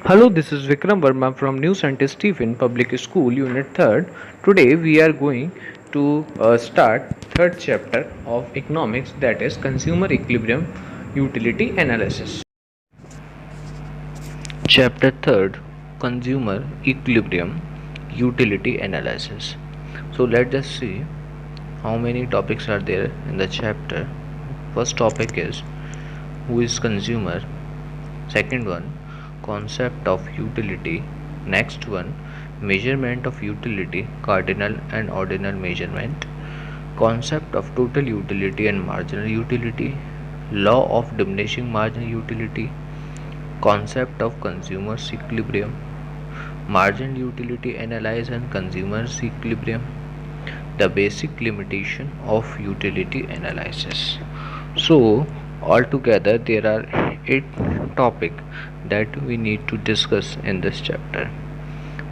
Hello, this is Vikram Verma from New Scientist Stephen Public School, Unit 3rd. Today we are going to start third chapter of economics, that is consumer equilibrium utility analysis. Chapter 3rd, consumer equilibrium utility analysis. So let's just see how many topics are there in the chapter. First topic is who is consumer. Second one, concept of utility. Next one, measurement of utility, cardinal and ordinal measurement. Concept of total utility and marginal utility. Law of diminishing marginal utility. Concept of consumer's equilibrium. Marginal utility analysis and consumer's equilibrium. The basic limitation of utility analysis. So altogether there are 8 topics that we need to discuss in this chapter.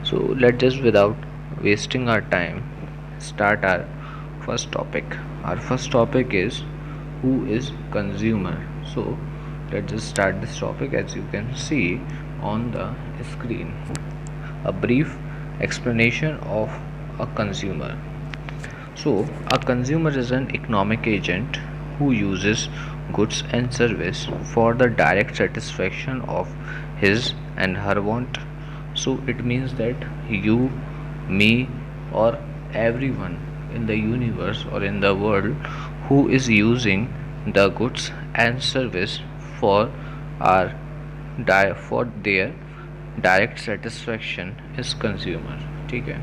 So let's just without wasting our time start our first topic. Our first topic is who is consumer. So let's just start this topic. As you can see on the screen, a brief explanation of a consumer. So a consumer is an economic agent who uses goods and service for the direct satisfaction of his and her want. So it means that you, me, or everyone in the universe or in the world who is using the goods and service for our for their direct satisfaction इस consumer. ठीक है,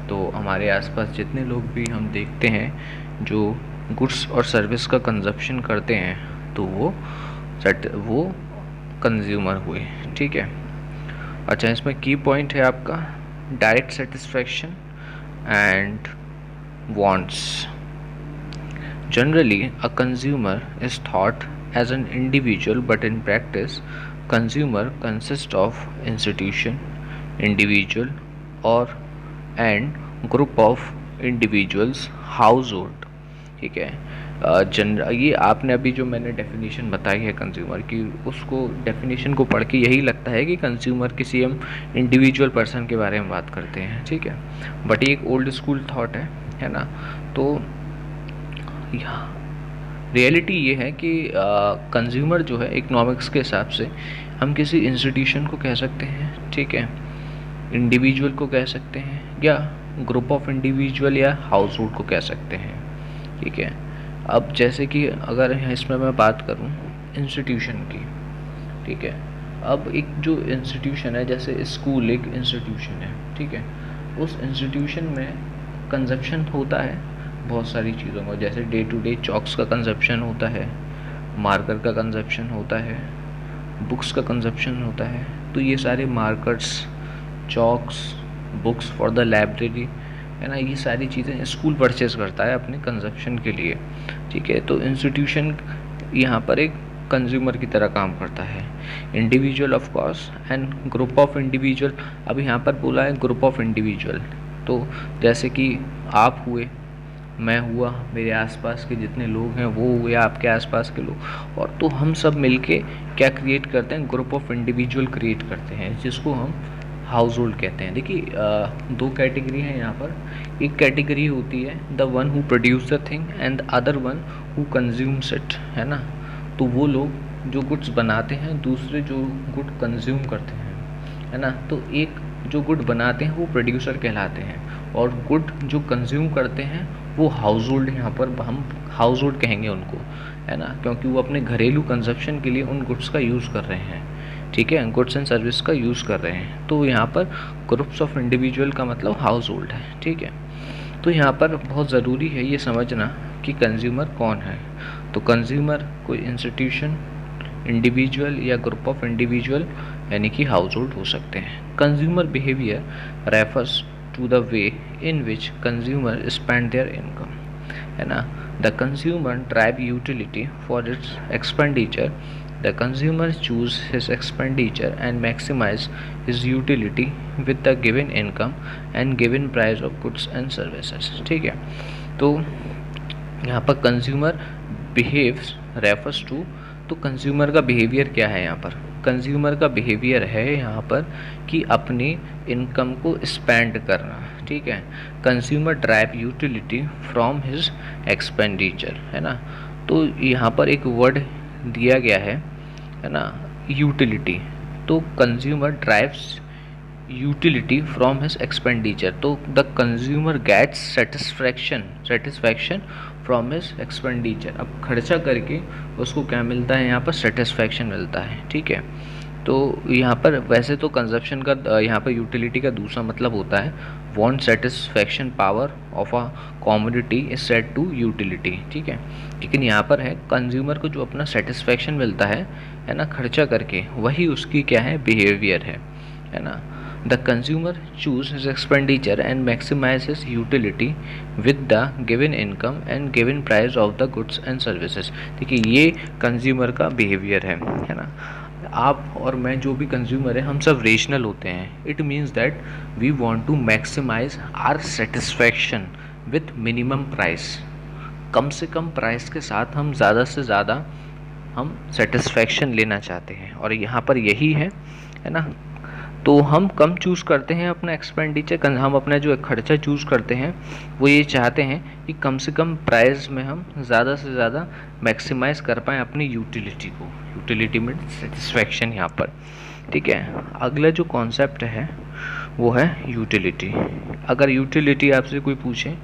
तो हमारे आसपास जितने लोग भी हम देखते हैं जो गुड्स और सर्विस का कंजप्शन करते हैं तो वो कंज्यूमर हुए. ठीक है, अच्छा इसमें की पॉइंट है आपका direct satisfaction and wants. Generally a consumer is thought as an individual, but in practice consumer consists of institution, individual or and group of individuals, household. ठीक है, ये आपने अभी जो मैंने डेफिनेशन बताई है कंज्यूमर की, उसको डेफिनेशन को पढ़ के यही लगता है कि कंज्यूमर किसी हम इंडिविजुअल पर्सन के बारे में बात करते हैं. ठीक है, बट ये एक ओल्ड स्कूल थॉट है ना. तो यहाँ रियलिटी ये है कि कंज्यूमर जो है इकोनॉमिक्स के हिसाब से हम किसी इंस्टीट्यूशन को कह सकते हैं. ठीक है, इंडिविजुअल को कह सकते हैं या ग्रुप ऑफ इंडिविजुअल या हाउस होल्ड को कह सकते हैं. ठीक है, अब जैसे कि अगर इसमें मैं बात करूं इंस्टीट्यूशन की. ठीक है, अब एक जो इंस्टीट्यूशन है जैसे स्कूल एक इंस्टीट्यूशन है. ठीक है, उस इंस्टीट्यूशन में कंजप्शन होता है बहुत सारी चीज़ों का, जैसे डे टू डे चॉक्स का कंजप्शन होता है, मार्कर का कंजप्शन होता है, बुक्स का कंजप्शन होता है. तो ये सारे markers, chalks, books for the library है ना, ये सारी चीज़ें स्कूल परचेज करता है अपने कंजप्शन के लिए. ठीक है, तो इंस्टीट्यूशन यहाँ पर एक कंज्यूमर की तरह काम करता है. Individual of course and group of individual. अब यहाँ पर बोला है ग्रुप ऑफ इंडिविजुअल, तो जैसे कि आप हुए, मैं हुआ, मेरे आसपास के जितने लोग हैं वो हुए, आपके आसपास के लोग, और तो हम सब मिलके क्या क्रिएट करते हैं, ग्रुप ऑफ इंडिविजुअल क्रिएट करते हैं जिसको हम हाउस होल्ड कहते हैं. देखिए 2 कैटेगरी हैं यहाँ पर. एक कैटेगरी होती है the one who produce the thing and the other one who consumes it, है ना. तो वो लोग जो गुड्स बनाते हैं, दूसरे जो गुड कंज्यूम करते हैं, है ना. तो एक जो गुड बनाते हैं वो प्रोड्यूसर कहलाते हैं और गुड जो कंज्यूम करते हैं वो हाउस होल्ड, यहाँ पर हम हाउस होल्ड कहेंगे उनको, है ना, क्योंकि वो अपने घरेलू कंजप्शन के लिए उन गुड्स का यूज़ कर रहे हैं. ठीक है, गुड्स एंड सर्विस का यूज़ कर रहे हैं. तो यहाँ पर ग्रुप्स ऑफ इंडिविजुअल का मतलब हाउस होल्ड है. ठीक है, तो यहाँ पर बहुत ज़रूरी है ये समझना कि कंज्यूमर कौन है. तो कंज्यूमर कोई इंस्टीट्यूशन, इंडिविजुअल या ग्रुप ऑफ इंडिविजुअल यानी कि हाउस होल्ड हो सकते हैं. Consumer behaviour refers to the way in which consumer spend their income, है ना. The consumer drive utility for its expenditure. The consumer choose his expenditure and maximize his utility with the given income and given price of goods and services. ठीक है, तो यहाँ पर consumer behaves refers to तो consumer का behaviour क्या है यहाँ पर? कंज्यूमर का बिहेवियर है यहाँ पर कि अपनी इनकम को स्पेंड करना, ठीक है। Consumer drive utility from his expenditure, है ना। तो यहाँ पर एक वर्ड दिया गया है ना, यूटिलिटी। तो consumer drives utility from his expenditure, तो the consumer gets satisfaction from his expenditure. अब खर्चा करके उसको क्या मिलता है यहाँ पर? सेटिस्फैक्शन मिलता है, ठीक है। तो यहाँ पर वैसे तो कंजप्शन का यहाँ पर यूटिलिटी का दूसरा मतलब होता है want satisfaction power of a commodity is set to utility, ठीक है। लेकिन यहाँ पर है कंज्यूमर को जो अपना सेटिस्फैक्शन मिलता है ना, खर्चा करके, वही उसकी क्या है? बिहेवियर है ना। The consumer choose his expenditure and maximize his utility with the given income and given price of the goods and services। देखिए ये कंज्यूमर का बिहेवियर है ना। आप और मैं जो भी कंज्यूमर है, हम सब रेशनल होते हैं। It means that we want to maximise our satisfaction with minimum price. कम से कम प्राइस के साथ हम ज़्यादा से ज़्यादा हम सेटिस्फैक्शन लेना चाहते हैं, और यहाँ पर यही है ना। तो हम कम चूज़ करते हैं अपना एक्सपेंडिचर, हम अपना जो खर्चा चूज़ करते हैं वो ये चाहते हैं कि कम से कम प्राइस में हम ज़्यादा से ज़्यादा मैक्सिमाइज़ कर पाएँ अपनी यूटिलिटी को। यूटिलिटी में सेटिस्फैक्शन यहाँ पर, ठीक है। अगला जो कॉन्सेप्ट है वो है यूटिलिटी। अगर यूटिलिटी आपसे कोई पूछे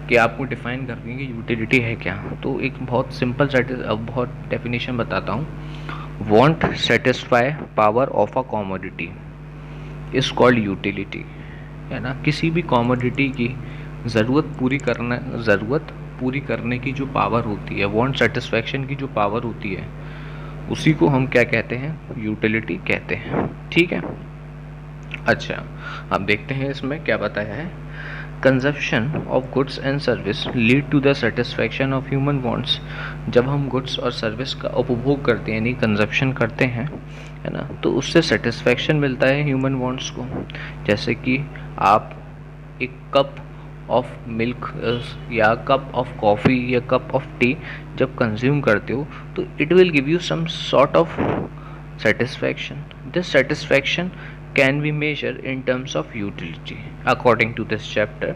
कि आपको डिफ़ाइन कर देंगे यूटिलिटी है क्या, तो एक बहुत सिंपल बहुत डेफिनेशन बताता हूँ। Want satisfy power of a commodity is called utility, है ना। किसी भी कॉमोडिटी की ज़रूरत पूरी करने की जो पावर होती है, वांट सेटिस्फैक्शन की जो पावर होती है, उसी को हम क्या कहते हैं? यूटिलिटी कहते हैं, ठीक है। अच्छा, अब देखते हैं इसमें क्या बताया है। Consumption of goods and service lead to the satisfaction of human wants. जब हम गुड्स और सर्विस का उपभोग करते हैं, यानी कंजप्शन करते हैं, है ना, तो उससे सेटिस्फैक्शन मिलता है ह्यूमन वांट्स को। जैसे कि आप एक कप ऑफ मिल्क या कप ऑफ कॉफ़ी या कप ऑफ टी जब कंज्यूम करते हो, तो it will give you some sort of satisfaction. This satisfaction can be measure in terms of utility according to this chapter,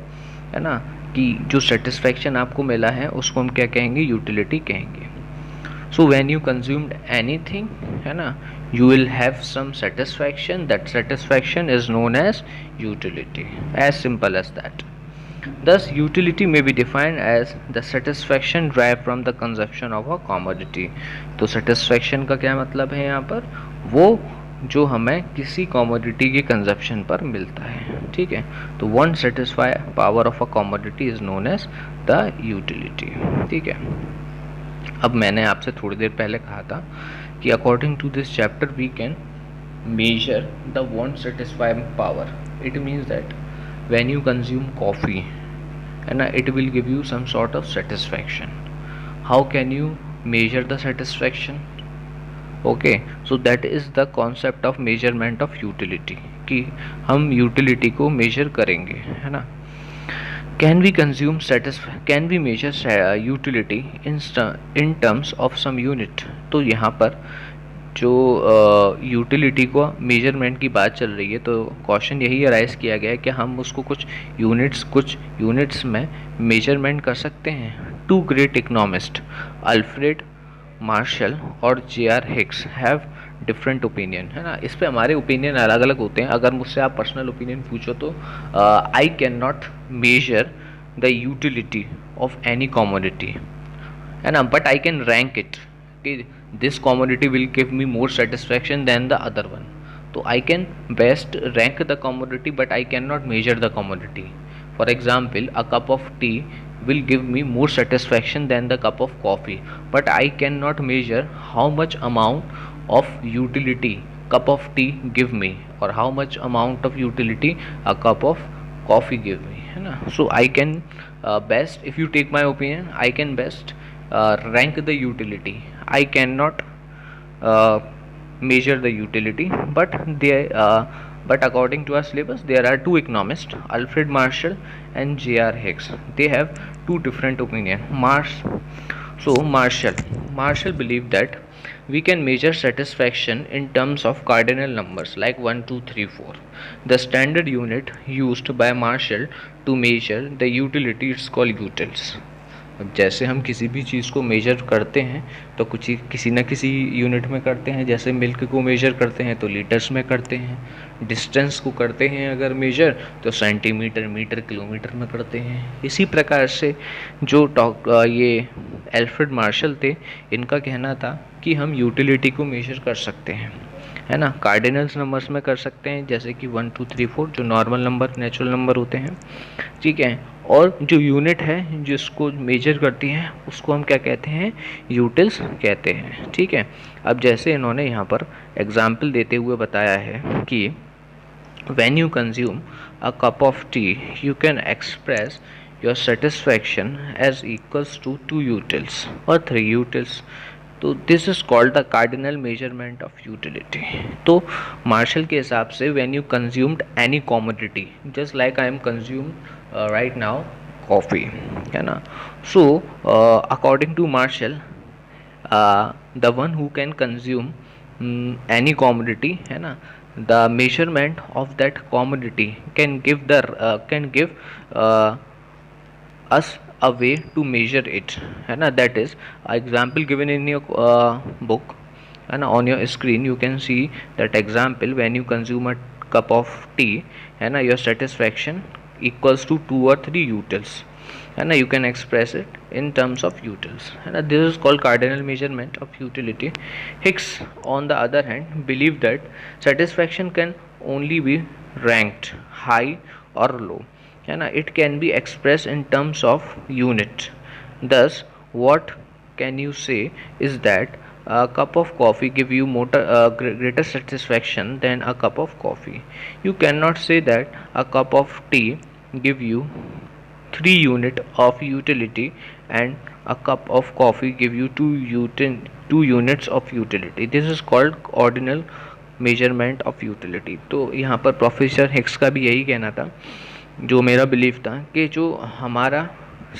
है ना। कि जो सेटिस्फैक्शन आपको मिला है उसको हम क्या कहेंगे? यूटिलिटी कहेंगे। So when you consumed anything, है ना, you will have some satisfaction. That satisfaction is known as utility, as simple as that. Thus utility may be defined as the satisfaction derived from the consumption of a commodity. तो satisfaction का क्या मतलब है यहाँ पर? वो जो हमें किसी कॉमोडिटी के कंजप्शन पर मिलता है, ठीक है। तो want satisfy power of a commodity is known as the utility, ठीक है। अब मैंने आपसे थोड़ी देर पहले कहा था कि according to this chapter we can measure the want satisfying power. It means that when you consume coffee, है ना, it will give you some sort of satisfaction. How can you measure the satisfaction? Okay, so that is the concept of measurement of utility, कि हम utility को measure करेंगे, है ना। Can we measure utility in terms of some unit? तो यहाँ पर जो यूटिलिटी को मेजरमेंट की बात चल रही है, तो क्वेश्चन यही अराइज किया गया है कि हम उसको कुछ यूनिट्स में मेजरमेंट कर सकते हैं। Two great economist Alfred Marshall और J.R. Hicks have different opinion, है ना। इस पे हमारे ओपिनियन अलग अलग होते हैं। अगर मुझसे आप पर्सनल ओपिनियन पूछो तो I can not measure the utility of any commodity, है ना, but I can rank it कि this commodity will give me more satisfaction than the other one. तो I can best rank the commodity but I can not measure the commodity. For example, a cup of tea will give me more satisfaction than the cup of coffee, but I cannot measure how much amount of utility cup of tea give me or how much amount of utility a cup of coffee give me, है ना। So I can best, if you take my opinion, I can best rank the utility. I cannot measure the utility, but according to our syllabus there are two economists, Alfred Marshall and J.R. Hicks. They have two different opinion. Marshall Marshall believed that we can measure satisfaction in terms of cardinal numbers like 1, 2, 3, 4. The standard unit used by Marshall to measure the utility is called utils. अब जैसे हम किसी भी चीज़ को major करते हैं तो कुछ ही किसी न किसी यूनिट में करते हैं. जैसे मिल्क को मेजर करते हैं तो लीटर्स में करते हैं. डिस्टेंस को करते हैं अगर मेजर तो सेंटीमीटर, मीटर, किलोमीटर में करते हैं. इसी प्रकार से जो ये एल्फ्रेड मार्शल थे, इनका कहना था कि हम यूटिलिटी को मेजर कर सकते हैं, है ना. कार्डिनल्स नंबर्स में कर सकते हैं जैसे कि 1, 2, 3, 4 जो नॉर्मल नंबर, नेचुरल नंबर होते हैं, ठीक है. और जो यूनिट है जिसको मेजर करती है उसको हम क्या कहते हैं, यूटिल्स कहते हैं, ठीक है. अब जैसे इन्होंने यहाँ पर एग्जाम्पल देते हुए बताया है कि when you consume a cup of tea you can express your satisfaction as equals to 2 utils or 3 utils. तो this is called the cardinal measurement of utility. तो मार्शल के हिसाब से when you consumed any commodity just like I am consume right now coffee, है ना. So according to Marshall the one who can consume any commodity, है ना, the measurement of that commodity can give us a way to measure it, है ना. that is example given in your book, है ना. on your screen you can see that example. when you consume a cup of tea, है ना, your satisfaction equals to 2 or 3 utils, है ना. you can express it in terms of utils, है ना. this is called cardinal measurement of utility. Hicks on the other hand believed that satisfaction can only be ranked high or low, है ना. it can be expressed in terms of unit. thus what can you say is that a cup of coffee give you greater satisfaction than a cup of coffee. You cannot say that a cup of tea give you 3 unit of utility and a cup of coffee give you 2 units of utility. this is called ordinal measurement of utility. तो यहाँ पर professor Hicks का भी यही कहना था, जो मेरा बिलीफ था, कि जो हमारा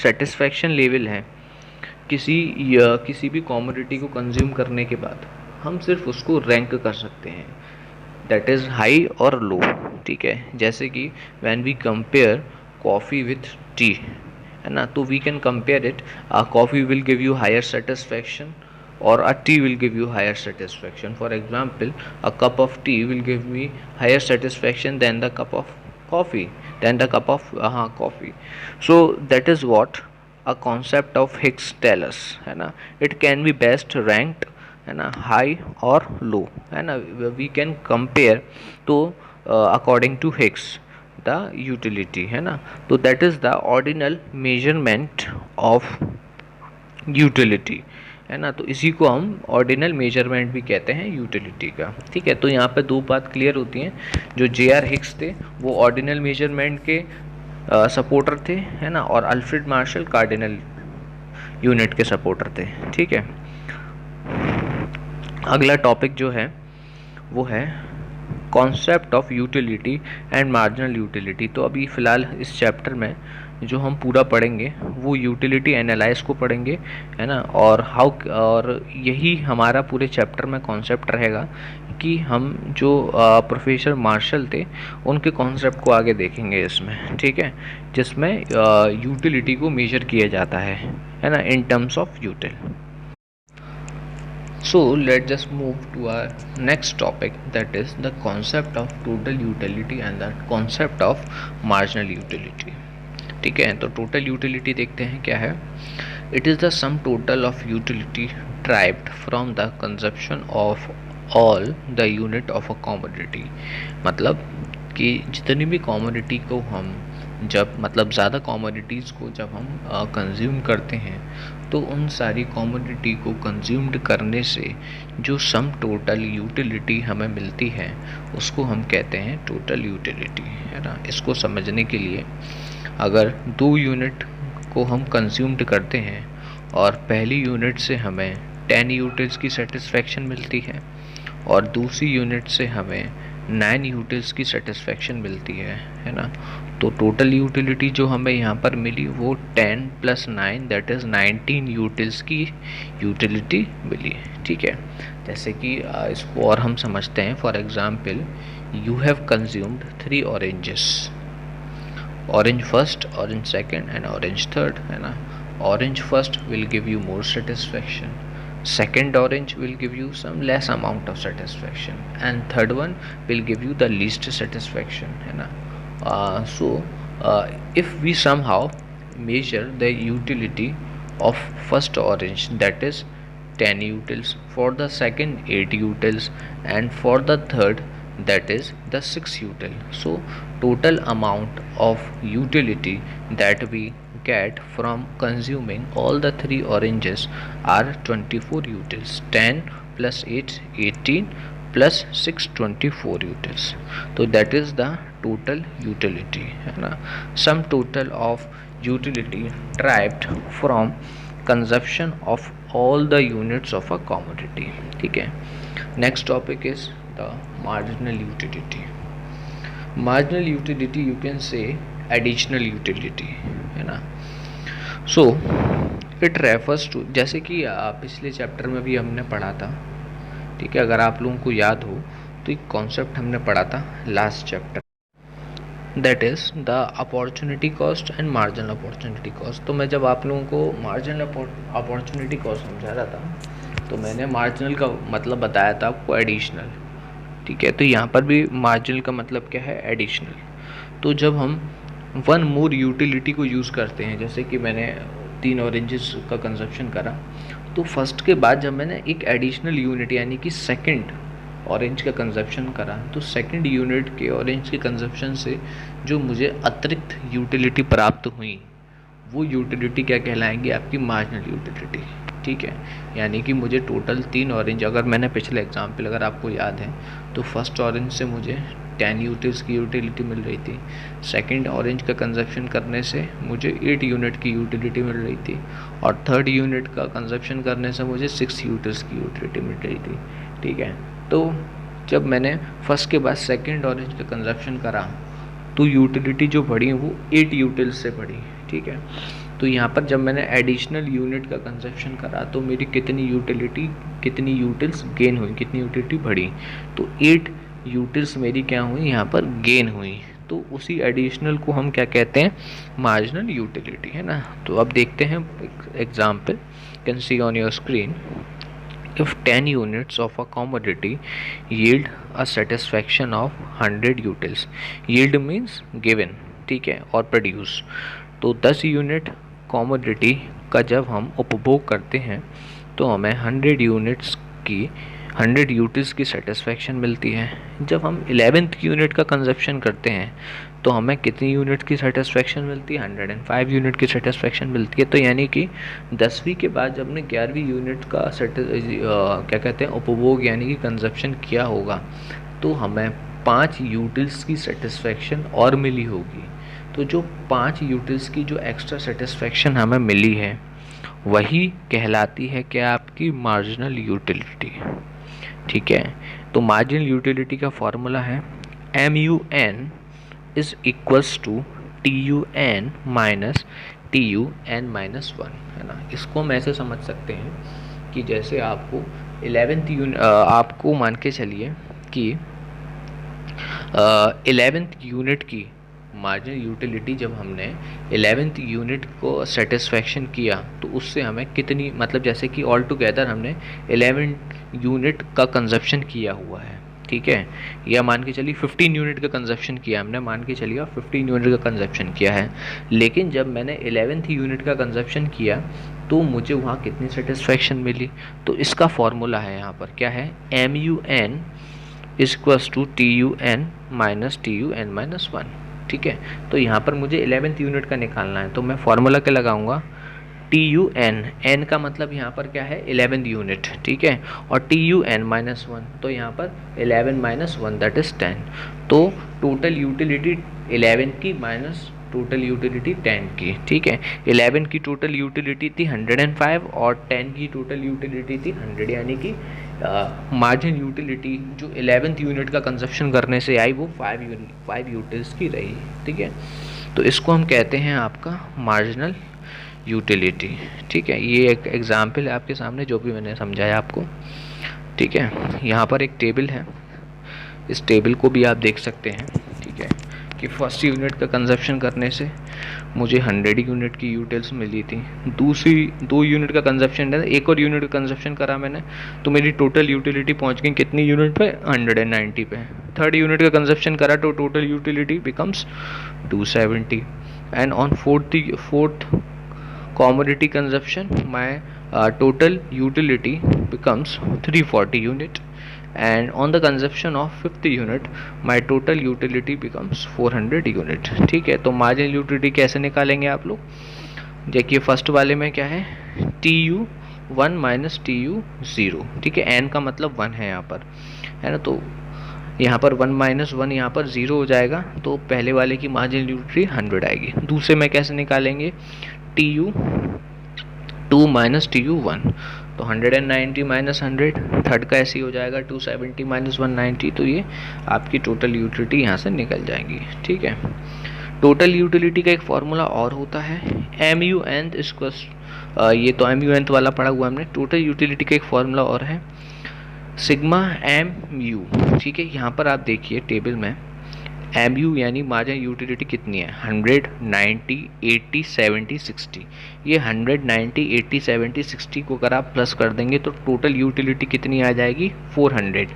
सेटिस्फैक्शन लेवल है किसी भी कॉमोडिटी को कंज्यूम करने के बाद, हम सिर्फ उसको रैंक कर सकते हैं, दैट इज़ हाई और लो, ठीक है. जैसे कि when we compare coffee with tea, है ना, तो we can compare it. Coffee will give you higher satisfaction or a tea will give you higher satisfaction. For example, a cup of tea will give me higher satisfaction than the cup of coffee, coffee. So that is what a concept of Hicks tell us, है ना. it can be best ranked, है ना, high or low, है ना. we can compare to according to Hicks the utility, है ना. तो that is the ordinal measurement of utility, है ना. तो इसी को हम ऑर्डिनल मेजरमेंट भी कहते हैं यूटिलिटी का, ठीक है. तो यहाँ पे 2 बात क्लियर होती हैं. जो J.R. हिक्स थे वो ऑर्डिनल मेजरमेंट के सपोर्टर थे, है ना, और अल्फ्रेड मार्शल कार्डिनल यूनिट के सपोर्टर थे, ठीक है. अगला टॉपिक जो है वो है concept of utility and marginal utility. तो अभी फ़िलहाल इस चैप्टर में जो हम पूरा पढ़ेंगे वो यूटिलिटी एनालाइज को पढ़ेंगे, है ना. और यही हमारा पूरे चैप्टर में कॉन्सेप्ट रहेगा कि हम जो प्रोफेसर मार्शल थे उनके कॉन्सेप्ट को आगे देखेंगे इसमें, ठीक है, जिसमें यूटिलिटी को मेजर किया जाता है ना, इन terms of यूटिल. So let's just move to our next topic, that is the concept of total utility and the concept of marginal utility, ठीक है. तो टोटल यूटिलिटी देखते हैं क्या है. It is the sum total of utility derived from the consumption of all the unit of a commodity. मतलब कि जितनी भी कॉमोडिटी को हम ज़्यादा कॉमोडिटीज़ को जब हम कंज्यूम करते हैं तो उन सारी कॉमोडिटी को कंज्यूम्ड करने से जो सम टोटल यूटिलिटी हमें मिलती है उसको हम कहते हैं टोटल यूटिलिटी, है ना. इसको समझने के लिए अगर 2 यूनिट को हम कंज्यूम्ड करते हैं और पहली यूनिट से हमें 10 यूटिल्स की सेटिस्फैक्शन मिलती है और दूसरी यूनिट से हमें 9 यूटिल्स की सेटिस्फेक्शन मिलती है ना। तो टोटल यूटिलिटी जो हमें यहाँ पर मिली वो 10 + 9 दैट इज़ 19 यूटिल्स की यूटिलिटी मिली। ठीक है, जैसे कि इसको और हम समझते हैं। For example, you have consumed 3 oranges, orange first, orange second and orange third, है ना। Orange first will give you more satisfaction, second orange will give you some less amount of satisfaction, and third one will give you the least satisfaction, है ना। So if we somehow measure the utility of first orange, that is 10 utils, for the second 8 utils, and for the third that is the 6 util. So total amount of utility that we get from consuming all the 3 oranges are 24 utils. 10 plus 8 18 plus 6 24 utils. So that is the total utility, है ना। Sum total of utility derived from consumption of all the units of a commodity। ठीक है, next topic is the marginal utility. Marginal utility you can say additional utility, है ना। So it refers to, जैसे कि पिछले chapter में भी हमने पढ़ा था। ठीक है, अगर आप लोगों को याद हो तो एक कॉन्सेप्ट हमने पढ़ा था last chapter, that is the opportunity cost and marginal opportunity cost. तो मैं जब आप लोगों को मार्जिनल अपॉर्चुनिटी कॉस्ट समझा रहा था तो मैंने मार्जिनल का मतलब बताया था आपको एडिशनल। ठीक है, तो यहाँ पर भी मार्जिनल का मतलब क्या है, एडिशनल। तो जब हम वन मोर यूटिलिटी को यूज़ करते हैं, जैसे कि मैंने 3 ऑरेंजेस का कंजप्शन करा, तो फर्स्ट के बाद जब मैंने एक एडिशनल यूनिट यानी कि सेकंड ऑरेंज का कंजप्शन करा, तो सेकंड यूनिट के ऑरेंज के कंजप्शन से जो मुझे अतिरिक्त यूटिलिटी प्राप्त हुई वो यूटिलिटी क्या कहलाएंगी, आपकी मार्जिनल यूटिलिटी। ठीक है, यानी कि मुझे टोटल 3 ऑरेंज, अगर मैंने पिछले एग्जाम्पल अगर आपको याद है तो फर्स्ट ऑरेंज से मुझे 10 यूटिल्स की यूटिलिटी मिल रही थी, सेकंड ऑरेंज का कंजप्शन करने से मुझे 8 यूनिट की यूटिलिटी मिल रही थी, और थर्ड यूनिट का कंजप्शन करने से मुझे 6 यूटिल्स की यूटिलिटी मिल रही थी। ठीक है, तो जब मैंने फर्स्ट के बाद सेकंड ऑरेंज का कंजप्शन करा तो यूटिलिटी जो बढ़ी वो 8 यूटिल्स से बढ़ी। ठीक है, तो यहाँ पर जब मैंने एडिशनल यूनिट का कंजप्शन करा तो मेरी कितनी यूटिल्स गेन हुई, कितनी यूटिलिटी बढ़ी, तो 8 यूटिल्स मेरी क्या हुई, यहाँ पर गेन हुई। तो उसी एडिशनल को हम क्या कहते हैं, मार्जिनल यूटिलिटी, है ना। तो अब देखते हैं example, can see on your screen, if 10 units of a commodity yield a satisfaction of 100 utils, yield means given, ठीक है, और produce, तो 10 यूनिट कॉमोडिटी का जब हम उपभोग करते हैं तो हमें 100 यूनिट्स की सेटिस्फेक्शन मिलती है। जब हम 11th यूनिट का कंजप्शन करते हैं तो हमें कितनी यूनिट की सेटिस्फेक्शन मिलती है, 105 यूनिट की सेटिस्फेक्शन मिलती है। तो यानी कि 10वीं के बाद जब हमने 11वीं यूनिट का क्या कहते हैं, उपभोग यानी कि कंजप्शन किया होगा, तो हमें 5 यूटिल्स की सेटिस्फेक्शन और मिली होगी। तो जो 5 यूटिल्स की जो एक्स्ट्रा सेटिस्फेक्शन हमें मिली है वही कहलाती है क्या, आपकी मार्जिनल यूटिलिटी। ठीक है, तो मार्जिनल यूटिलिटी का फॉर्मूला है MUN is equals to TUN minus TUN-1, है ना। इसको हम ऐसे समझ सकते हैं कि जैसे आपको 11th यूनिट, आपको मान के चलिए कि 11th यूनिट की मार्जिनल यूटिलिटी जब हमने 11th यूनिट को सेटिस्फेक्शन किया तो उससे हमें कितनी, मतलब जैसे कि ऑल टुगेदर हमने 11 यूनिट का कंजप्शन किया हुआ है। ठीक है, या मान के चलिए 15 यूनिट का कंजप्शन किया हमने, मान के चलिए 15 यूनिट का कंजप्शन किया है, लेकिन जब मैंने 11th यूनिट का कंजप्शन किया तो मुझे वहाँ कितनी सेटिस्फेक्शन मिली। तो इसका फॉर्मूला है यहाँ पर क्या है, MUN is equals to TUN minus TUN-1। ठीक है, तो यहाँ पर मुझे 11th यूनिट का निकालना है, तो मैं फॉर्मूला क्या लगाऊंगा, TUN, n का मतलब यहाँ पर क्या है, 11th यूनिट। ठीक है, और TUN-1, तो यहाँ पर 11 - 1 दैट इज 10। तो टोटल यूटिलिटी 11 की माइनस टोटल यूटिलिटी 10 की, ठीक है। 11 की टोटल यूटिलिटी थी 105 और 10 की टोटल यूटिलिटी थी 100, यानी कि मार्जिन यूटिलिटी जो 11th यूनिट का कंजप्शन करने से आई वो 5 यूटिल्स की रही, ठीक है। तो इसको हम कहते हैं आपका मार्जिनल यूटिलिटी, ठीक है। ये एक एग्जाम्पल है आपके सामने जो भी मैंने समझाया आपको, ठीक है। यहाँ पर एक टेबल है, इस टेबल को भी आप देख सकते हैं, ठीक है, कि फर्स्ट यूनिट का कंजप्शन करने से मुझे 100 यूनिट की यूटिल्स मिली थी। दूसरी 2 यूनिट का कंजप्शन है, एक और यूनिट का कंजप्शन करा मैंने तो मेरी टोटल यूटिलिटी पहुंच गई कितनी यूनिट पे, 190 पे। थर्ड यूनिट का कंजप्शन करा तो total utility becomes 270 and on fourth commodity consumption my total utility becomes 340 unit, and on the consumption of 50 unit my total utility becomes 400 unit, ठीक है। तो मार्जिनल यूटिलिटी कैसे निकालेंगे आप लोग, देखिए फर्स्ट वाले में क्या है, TU1 माइनस TU0, ठीक है। n का मतलब 1 है यहाँ पर, है ना, तो यहाँ पर 1 माइनस 1 यहाँ पर 0 हो जाएगा, तो पहले वाले की मार्जिनल यूटिलिटी 100 आएगी। दूसरे में कैसे निकालेंगे, TU2 माइनस TU1, तो 190 माइनस 100, थर्ड का ऐसे ही हो जाएगा 270 माइनस 190, तो ये आपकी टोटल यूटिलिटी यहाँ से निकल जाएंगी, ठीक है। टोटल यूटिलिटी का एक फॉर्मूला और होता है MU nth स्क्वायर, ये तो MU nth वाला पढ़ा हुआ हमने। टोटल यूटिलिटी का एक फॉर्मूला और है सिग्मा MU, ठीक है। यहाँ पर आप देखिए टेबल में MU यानी मार्जिनल यूटिलिटी कितनी है, 100, 90, 80, 70, 60। ये 100, 90, 80, 70, 60 को अगर आप प्लस कर देंगे तो टोटल यूटिलिटी कितनी आ जाएगी, 400।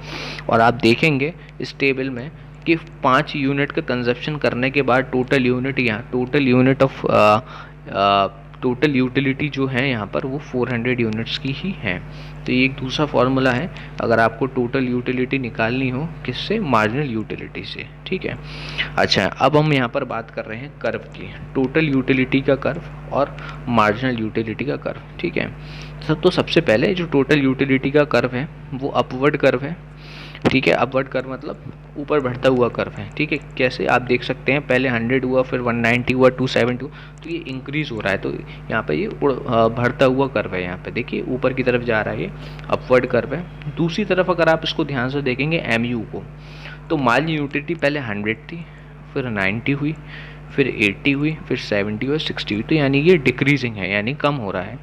और आप देखेंगे इस टेबल में कि 5 यूनिट का कंजप्शन करने के बाद टोटल यूनिट, यहाँ total unit of total utility जो है यहाँ पर वो 400 यूनिट्स की ही है। तो ये एक दूसरा फॉर्मूला है अगर आपको टोटल यूटिलिटी निकालनी हो, किससे, मार्जिनल यूटिलिटी से, ठीक है। अच्छा, अब हम यहाँ पर बात कर रहे हैं कर्व की, टोटल यूटिलिटी का कर्व और मार्जिनल यूटिलिटी का कर्व, ठीक है। तो सबसे पहले जो टोटल यूटिलिटी का कर्व है वो अपवर्ड कर्व है, ठीक है। अपवर्ड कर्व मतलब ऊपर बढ़ता हुआ कर्व है, ठीक है। कैसे आप देख सकते हैं, पहले 100 हुआ, फिर 190 हुआ, 270 हुआ, तो ये इंक्रीज हो रहा है, तो यहाँ पे ये बढ़ता हुआ कर्व है, यहाँ पे देखिए ऊपर की तरफ जा रहा है, ये अपवर्ड कर्व है। दूसरी तरफ अगर आप इसको ध्यान से देखेंगे MU को, तो मार्जिनल यूटिलिटी पहले 100 थी, फिर 90 हुई, फिर 80 हुई, फिर 70 हुई, 60 हुई, तो यानी ये डिक्रीजिंग है, यानी कम हो रहा है।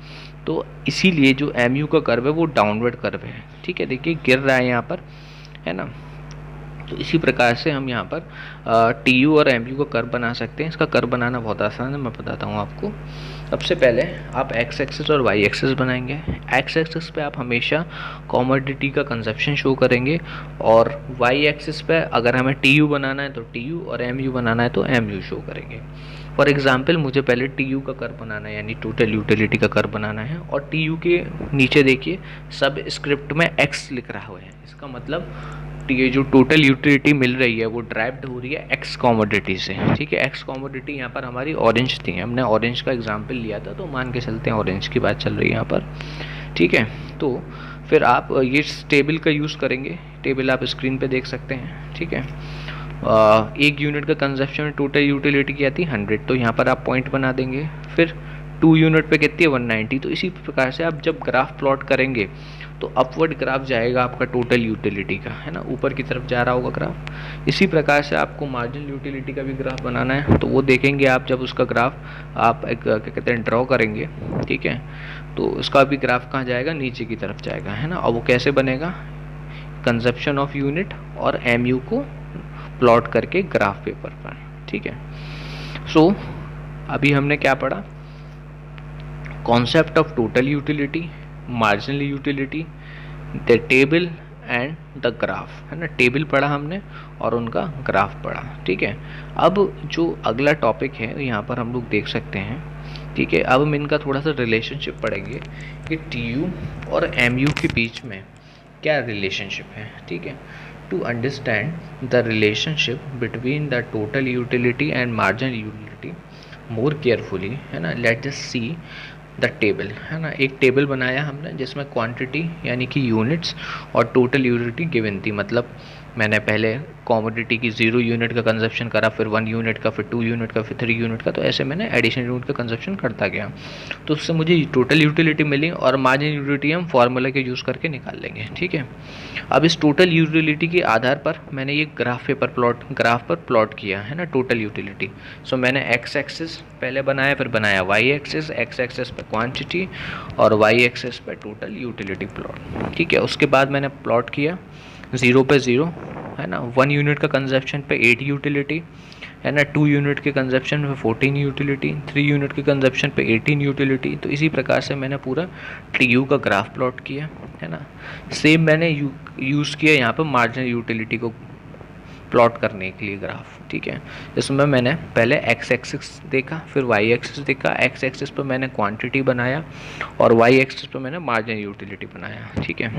तो इसीलिए जो MU का कर्व है वो डाउनवर्ड कर्व है, ठीक है। देखिए गिर रहा है यहाँ पर, है ना। तो इसी प्रकार से हम यहाँ पर TU और MU का कर्व बना सकते हैं। इसका कर्व बनाना बहुत आसान है, मैं बताता हूँ आपको। सबसे पहले आप एक्स एक्सिस और वाई एक्सिस बनाएंगे। एक्स एक्सिस पे आप हमेशा कॉमोडिटी का कंजप्शन शो करेंगे, और वाई एक्सिस पे अगर हमें TU बनाना है तो TU और MU बनाना है तो MU शो करेंगे। फॉर एग्जाम्पल मुझे पहले TU का कर्व बनाना है, यानी टोटल यूटिलिटी का कर्व बनाना है, और TU के नीचे देखिए सब स्क्रिप्ट में X लिख रहा हुआ है। इसका मतलब ये जो टोटल यूटिलिटी मिल रही है वो ड्राइव्ड हो रही है एक्स कॉमोडिटी से, ठीक है। एक्स कॉमोडिटी यहाँ पर हमारी ऑरेंज थी, हमने ऑरेंज का एग्जाम्पल लिया था, तो मान के चलते हैं ऑरेंज की बात चल रही है यहाँ पर, ठीक है। तो फिर आप ये टेबल का यूज़ करेंगे, टेबल आप स्क्रीन पे देख सकते हैं, ठीक है। एक यूनिट का कंजप्शन में टोटल यूटिलिटी की आती है 100, तो यहाँ पर आप पॉइंट बना देंगे। फिर 2 यूनिट पे कितनी है, 190। तो इसी प्रकार से आप जब ग्राफ प्लॉट करेंगे तो अपवर्ड ग्राफ जाएगा आपका टोटल यूटिलिटी का, है ना, ऊपर की तरफ जा रहा होगा ग्राफ। इसी प्रकार से आपको मार्जिनल यूटिलिटी का भी ग्राफ बनाना है, तो वो देखेंगे आप जब उसका ग्राफ आप क्या कहते हैं ड्रॉ करेंगे, ठीक है। तो उसका भी ग्राफ कहाँ जाएगा, नीचे की तरफ जाएगा, है ना। और वो कैसे बनेगा, कंजप्शन ऑफ यूनिट और MU को प्लॉट करके ग्राफ पेपर पर, ठीक है। सो अभी हमने क्या पढ़ा, concept of total utility, marginal utility, the table and the graph, है ना। टेबल पढ़ा हमने और उनका ग्राफ पढ़ा, ठीक है। अब जो अगला टॉपिक है यहाँ पर हम लोग देख सकते हैं, ठीक है। अब हम इनका थोड़ा सा रिलेशनशिप पढ़ेंगे कि TU और MU के बीच में क्या रिलेशनशिप है, ठीक है। To understand the relationship between the total utility and marginal utility more carefully, है ना, let just see the table, है ना। एक टेबल बनाया हमने जिसमें क्वांटिटी यानी कि यूनिट्स और टोटल यूटिलिटी गिवन थी, मतलब मैंने पहले कॉमोडिटी की 0 यूनिट का कंजप्शन करा, फिर 1 यूनिट का, फिर 2 यूनिट का, फिर 3 यूनिट का, तो ऐसे मैंने एडिशनल यूनिट का कंजप्शन करता गया, तो उससे मुझे टोटल यूटिलिटी मिली और मार्जिन यूटिलिटी हम फार्मूला के यूज़ करके निकाल लेंगे। ठीक है, अब इस टोटल यूटिलिटी के आधार पर मैंने ये ग्राफ पर प्लॉट किया है ना टोटल यूटिलिटी। सो मैंने एक्स एक्सिस पहले बनाया, फिर बनाया वाई एक्सिस, एक्स एक्सिस पे क्वांटिटी और वाई एक्सिस पे टोटल यूटिलिटी प्लॉट। ठीक है, उसके बाद मैंने प्लॉट किया 0 पे 0 है ना, 1 यूनिट का कंजप्शन पे 8 यूटिलिटी है ना, 2 यूनिट के कंजप्शन पे 14 यूटिलिटी, 3 यूनिट के कंजप्शन पे 18 यूटिलिटी। तो इसी प्रकार से मैंने पूरा टीयू का ग्राफ प्लॉट किया है ना। सेम मैंने यूज़ किया यहाँ पर मार्जिनल यूटिलिटी को प्लॉट करने के लिए ग्राफ। ठीक है, इसमें मैंने पहले एक्स एक्सिस देखा, फिर वाई एक्सिस देखा। एक्स एक्सिस पर मैंने क्वांटिटी बनाया और वाई एक्सिस पर मैंने मार्जिनल यूटिलिटी बनाया। ठीक है,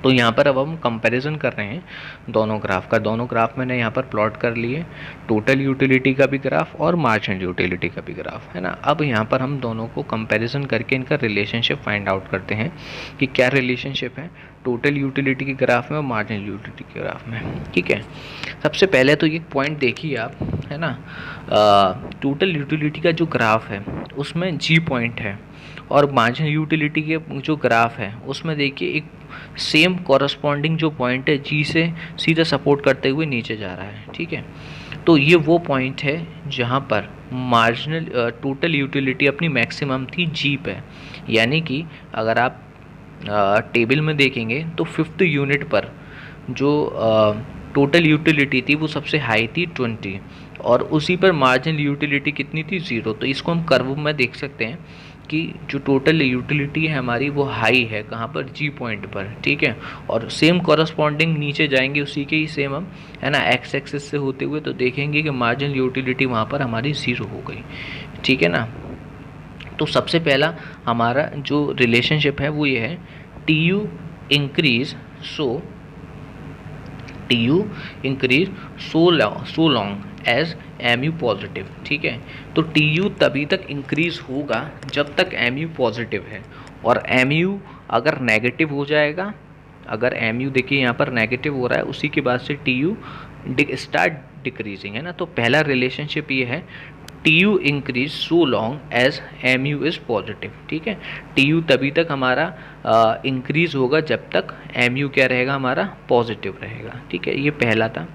तो यहाँ पर अब हम कंपैरिजन कर रहे हैं दोनों ग्राफ का। दोनों ग्राफ मैंने यहाँ पर प्लॉट कर लिए, टोटल यूटिलिटी का भी ग्राफ और मार्जिनल यूटिलिटी का भी ग्राफ है ना। अब यहाँ पर हम दोनों को कंपैरिजन करके इनका रिलेशनशिप फाइंड आउट करते हैं कि क्या रिलेशनशिप है टोटल यूटिलिटी के ग्राफ में और मार्जिनल यूटिलिटी के ग्राफ में। ठीक है, सबसे पहले तो ये पॉइंट देखिए आप है ना, टोटल यूटिलिटी का जो ग्राफ है उसमें जी पॉइंट है और मार्जिनल यूटिलिटी के जो ग्राफ है उसमें देखिए एक सेम कॉरस्पॉन्डिंग जो पॉइंट है जी से सीधा सपोर्ट करते हुए नीचे जा रहा है। ठीक है, तो ये वो पॉइंट है जहाँ पर मार्जिनल टोटल यूटिलिटी अपनी मैक्सिमम थी जी पे। यानी कि अगर आप टेबल में देखेंगे तो 5th यूनिट पर जो टोटल यूटिलिटी थी वो सबसे हाई थी 20 और उसी पर मार्जिनल यूटिलिटी कितनी थी 0। तो इसको हम कर्व में देख सकते हैं कि जो टोटल यूटिलिटी है हमारी वो हाई है कहाँ पर, जी पॉइंट पर। ठीक है, और सेम कॉरस्पॉन्डिंग नीचे जाएंगे उसी के ही सेम हम है ना एक्स एक्सिस से होते हुए, तो देखेंगे कि मार्जिनल यूटिलिटी वहाँ पर हमारी 0 हो गई। ठीक है ना, तो सबसे पहला हमारा जो रिलेशनशिप है वो ये है T U increase so long as M U positive. ठीक है, तो टी यू तभी तक इंक्रीज होगा जब तक एम यू पॉजिटिव है, और एम यू अगर नेगेटिव हो जाएगा, अगर एम यू देखिए यहाँ पर नेगेटिव हो रहा है, उसी के बाद से टी यू स्टार्ट डिक्रीजिंग है ना। तो पहला रिलेशनशिप ये है T U increase so long as M U is positive. ठीक है, टी यू तभी तक हमारा इंक्रीज होगा जब तक एम यू क्या रहेगा हमारा पॉजिटिव रहेगा। ठीक है, ये पहला था।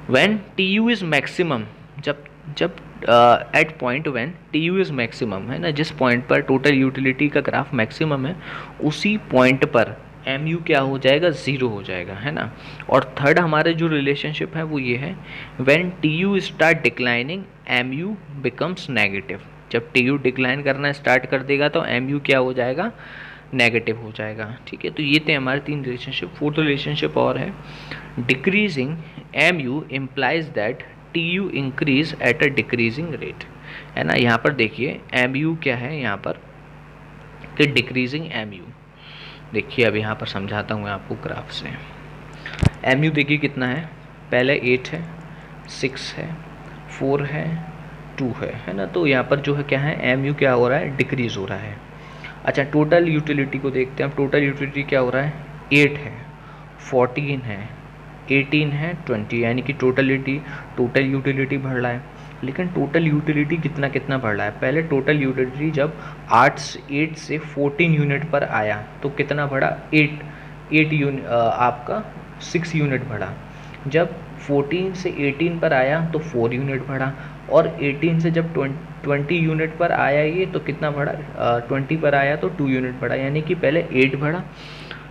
When T U is maximum, जब at point when T U is maximum है ना, जिस पॉइंट पर टोटल यूटिलिटी का ग्राफ मैक्सिमम है उसी पॉइंट पर एम यू क्या हो जाएगा 0 हो जाएगा है ना। और थर्ड हमारे जो रिलेशनशिप है वो ये है when T U start declining M U becomes negative. जब टी यू डिक्लाइन करना स्टार्ट कर देगा तो एम यू क्या हो जाएगा नेगेटिव हो जाएगा। ठीक है, तो ये थे हमारे 3 रिलेशनशिप। फोर्थ रिलेशनशिप और है decreasing M U implies that T U increase at a decreasing rate है ना। यहाँ पर देखिए एम यू क्या है यहाँ पर कि डिक्रीजिंग एम यू। देखिए अब यहाँ पर समझाता हूँ मैं आपको ग्राफ से। एम यू देखिए कितना है, पहले 8 है, 6 है, 4 है, 2 है ना। तो यहाँ पर जो है क्या है एम यू क्या हो रहा है डिक्रीज हो रहा है। अच्छा, टोटल यूटिलिटी को देखते हैं। अब टोटल यूटिलिटी क्या हो रहा है 8 है, 14 है, 18 है, 20, यानी कि टोटल यूटिलिटी बढ़ रहा है। लेकिन टोटल यूटिलिटी कितना कितना बढ़ रहा है, पहले टोटल यूटिलिटी जब 8 से 14 यूनिट पर आया तो कितना बढ़ा 8 यूनिट, आपका 6 यूनिट बढ़ा। जब 14 से 18 पर आया तो 4 यूनिट बढ़ा, और 18 से जब 20 यूनिट पर आया ये तो कितना बढ़ा 20 पर आया तो 2 यूनिट बढ़ा। यानी कि पहले 8 बढ़ा,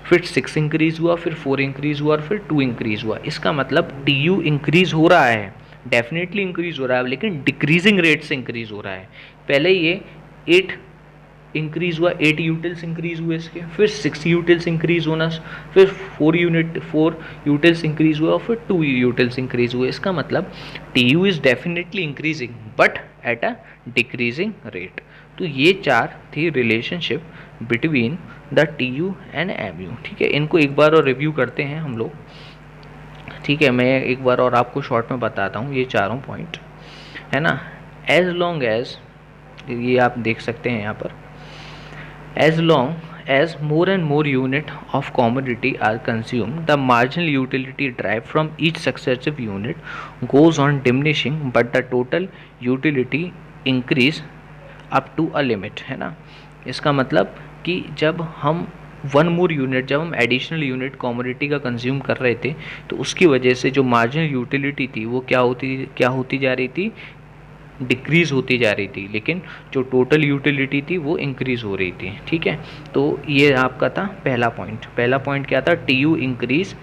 फिर 6 इंक्रीज़ हुआ, फिर 4 इंक्रीज़ हुआ और फिर 2 इंक्रीज़ हुआ। इसका मतलब टी यू इंक्रीज़ हो रहा है, डेफिनेटली इंक्रीज़ हो रहा है, लेकिन डिक्रीजिंग रेट से इंक्रीज़ हो रहा है। पहले ये 8 इंक्रीज़ हुआ, 8 यूटिल्स इंक्रीज़ हुए इसके, फिर 6 यूटिल्स इंक्रीज़ होना, फिर 4 यूटिल्स इंक्रीज़ हुआ और फिर 2 यूटिल्स इंक्रीज़ हुए। इसका मतलब T U is definitely increasing but at a decreasing rate. तो ये 4 थी relationship between the T U and M U. ठीक है, इनको एक बार और रिव्यू करते हैं हम लोग। ठीक है, मैं एक बार और आपको शॉर्ट में बताता हूँ ये चारों पॉइंट है ना। एज लॉन्ग एज, ये आप देख सकते हैं यहाँ पर, as long as more and more unit of commodity are consumed, the marginal utility derived from each successive unit goes on diminishing, but the total utility increase up to a limit, है ना। इसका मतलब कि जब हम जब हम additional unit commodity का कंज्यूम कर रहे थे तो उसकी वजह से जो मार्जिनल यूटिलिटी थी वो क्या होती जा रही थी, डिक्रीज होती जा रही थी, लेकिन जो टोटल यूटिलिटी थी वो इंक्रीज हो रही थी। ठीक है, तो ये आपका था पहला पॉइंट क्या था, T U increase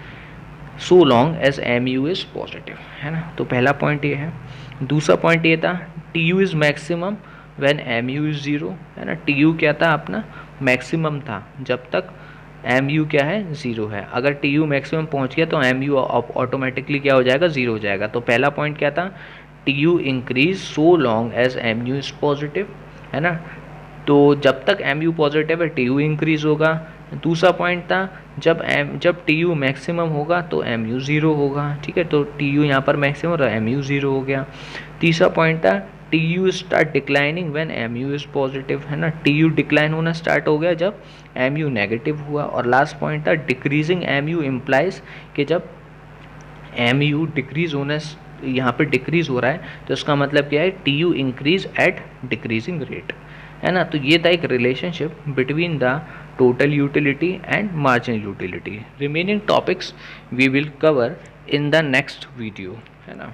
so long as M U is positive, है ना। तो पहला पॉइंट ये है। दूसरा पॉइंट ये था T U is maximum when M U is zero, है ना। टी यू क्या था अपना, मैक्सिमम था जब तक एम यू क्या है, ज़ीरो है। अगर टी यू मैक्सिमम पहुंच गया तो एम यू ऑटोमेटिकली क्या हो जाएगा, ज़ीरो हो जाएगा। तो पहला पॉइंट क्या था, T U increase so long as M U is positive, है ना। तो जब तक एम यू पॉजिटिव है टी यू इंक्रीज होगा। दूसरा पॉइंट था जब टी यू मैक्सिमम होगा तो एम यू ज़ीरो होगा। ठीक है, तो टी यू यहाँ पर मैक्सिमम और एम यू ज़ीरो हो गया। तीसरा पॉइंट था T U start declining when M U is positive, है ना। टी यू डिक्लाइन होना स्टार्ट हो गया जब एम यू नेगेटिव हुआ। और लास्ट पॉइंट था डिक्रीजिंग एम यू इम्प्लाइज कि जब एम यू डिक्रीज होना, यहाँ पे डिक्रीज हो रहा है तो इसका मतलब क्या है, T U increase at decreasing rate, है ना। तो ये था एक relationship between the total utility and marginal utility. Remaining topics we will cover in the next video, है ना।